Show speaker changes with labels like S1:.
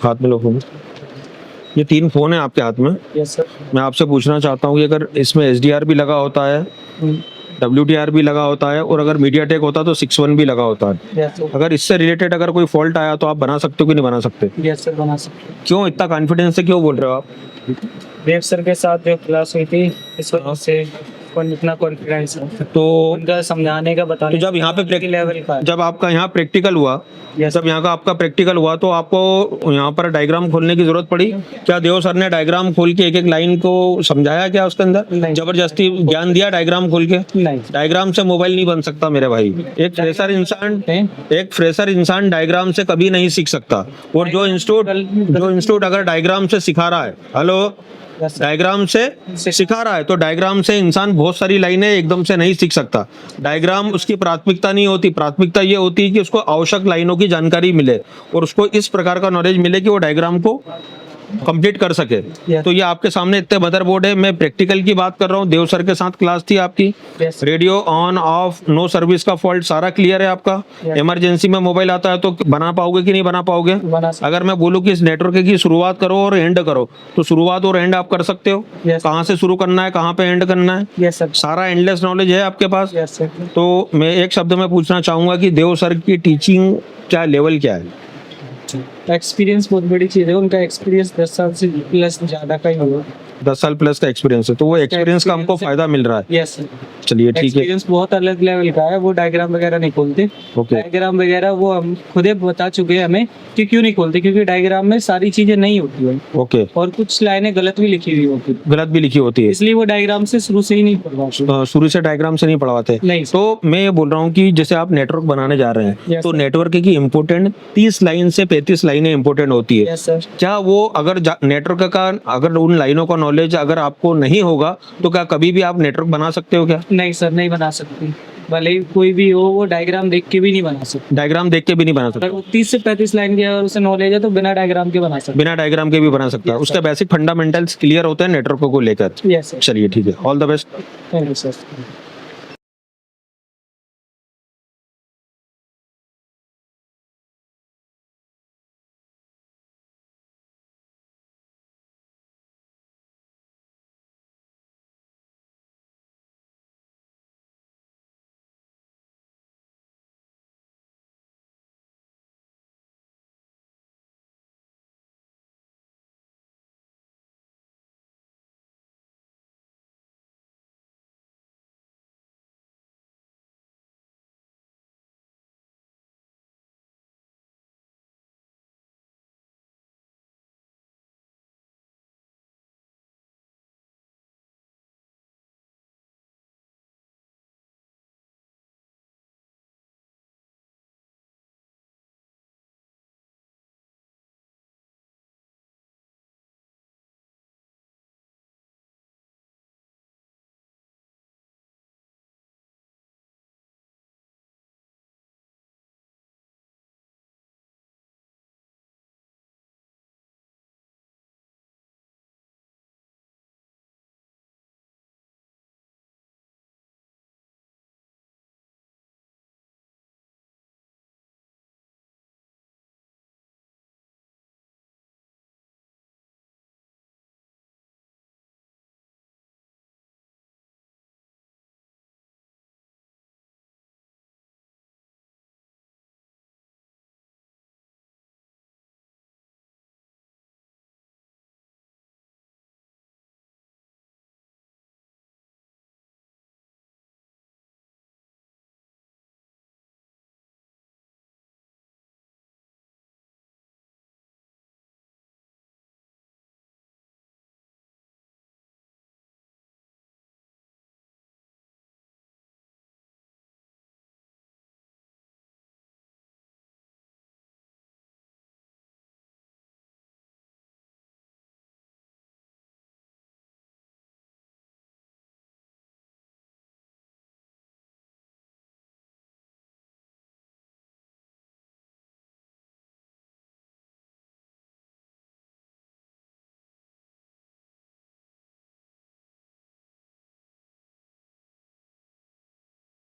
S1: हाथ में लो फोन। ये 3 फोन है आपके हाथ में।
S2: Yes sir.
S1: मैं आपसे पूछना चाहता हूँ कि अगर इसमें HDR भी लगा होता है, WDR भी लगा होता है और अगर मीडियाटेक होता तो 6.1 भी लगा होता है,
S2: यस सर।
S1: अगर इससे रिलेटेड अगर कोई फॉल्ट आया तो आप बना सकते हो कि नहीं बना सकते?
S2: यस सर, बना सकते
S1: क्यों इतना कॉन्फिडेंस से क्यों बोल रहे हो आप?
S2: हैं। देव सर के साथ जो क्लास हुई थी इस वजह से इतना कॉन्फिडेंस है।
S1: तो
S2: उनका समझाने का बताने
S1: जब यहाँ पे
S2: की लेवल का है।
S1: जब आपका यहाँ प्रैक्टिकल हुआ,
S2: Yes.
S1: जब यहाँ का आपका प्रैक्टिकल हुआ तो आपको यहाँ पर डायग्राम खोलने की जरूरत पड़ी क्या? देव सर ने डायग्राम खोल के एक एक लाइन को समझाया क्या उसके अंदर?
S2: नहीं।
S1: जबरदस्ती ज्ञान दिया डायग्राम खोल के?
S2: नहीं।
S1: डायग्राम से मोबाइल नहीं बन सकता मेरे भाई। एक फ्रेशर इंसान डायग्राम से कभी नहीं सीख सकता। और जो इंस्टीट्यूट अगर डायग्राम से सिखा रहा है, हेलो, डायग्राम से सिखा रहा है तो डायग्राम से इंसान बहुत सारी लाइनें एकदम से नहीं सीख सकता। डायग्राम उसकी प्राथमिकता नहीं होती। प्राथमिकता ये होती है कि उसको आवश्यक लाइनों की जानकारी मिले और उसको इस प्रकार का नॉलेज मिले कि वो डायग्राम को कंप्लीट कर सके। तो ये आपके सामने इतने मदरबोर्ड है। मैं प्रैक्टिकल की बात कर रहा हूँ। देव सर के साथ क्लास थी आपकी। Radio on off, no service का फॉल्ट सारा क्लियर है आपका। इमरजेंसी में मोबाइल आता है तो बना पाओगे कि नहीं बना पाओगे? अगर मैं बोलूँ कि इस नेटवर्क की शुरुआत करो और एंड करो तो शुरुआत और एंड आप कर सकते हो। कहाँ से शुरू करना है, कहाँ पे एंड करना है, सारा एंडलेस नॉलेज है आपके पास। तो मैं एक शब्द में पूछना चाहूंगा कि देव सर की टीचिंग क्या लेवल क्या है?
S2: एक्सपीरियंस बहुत बड़ी चीज है। उनका एक्सपीरियंस 10 साल से प्लस ज्यादा का ही होगा।
S1: 10 साल प्लस का एक्सपीरियंस है तो वो एक्सपीरियंस का हमको फायदा मिल रहा है।
S2: Yes sir.
S1: चलिए ठीक है।
S2: एक्सपीरियंस बहुत अलग लेवल का है। वो डायग्राम वगैरह नहीं खोलते। डायग्राम वगैरह वो हम खुद ही बता चुके हैं हमें कि क्यों नहीं खोलते, क्योंकि डायग्राम में सारी चीजें नहीं होती है।
S1: ओके।
S2: और कुछ लाइनें गलत भी लिखी हुई होती है।
S1: गलत भी लिखी होती है,
S2: इसलिए वो डायग्राम से शुरू से ही नहीं पढ़वाते।
S1: शुरू से डायग्राम से नहीं पढ़वाते।
S2: नहीं।
S1: तो मैं ये बोल रहा हूँ कि जैसे आप नेटवर्क बनाने जा रहे हैं तो नेटवर्क की इम्पोर्टेंट 30 लाइन से 35 लाइनें इम्पोर्टेंट होती है।
S2: Yes sir.
S1: क्या वो अगर नेटवर्क का अगर उन लाइनों का नॉलेज अगर आपको नहीं होगा तो क्या कभी भी आप नेटवर्क बना सकते हो क्या?
S2: नहीं सर, नहीं बना सकते। भले ही कोई भी हो, वो डायग्राम देख के भी नहीं बना सकते।
S1: डायग्राम देख के भी नहीं बना सकता।
S2: अगर 30 से 35 लाइन की अगर उसे नॉलेज है तो बिना डायग्राम के बना सकते।
S1: बिना डायग्राम के भी बना सकता है। उसके बेसिक फंडामेंटल्स क्लियर होते हैं नेटवर्क को लेकर।
S2: Yes sir.
S1: चलिए ठीक है, all the best.
S2: Thank you sir.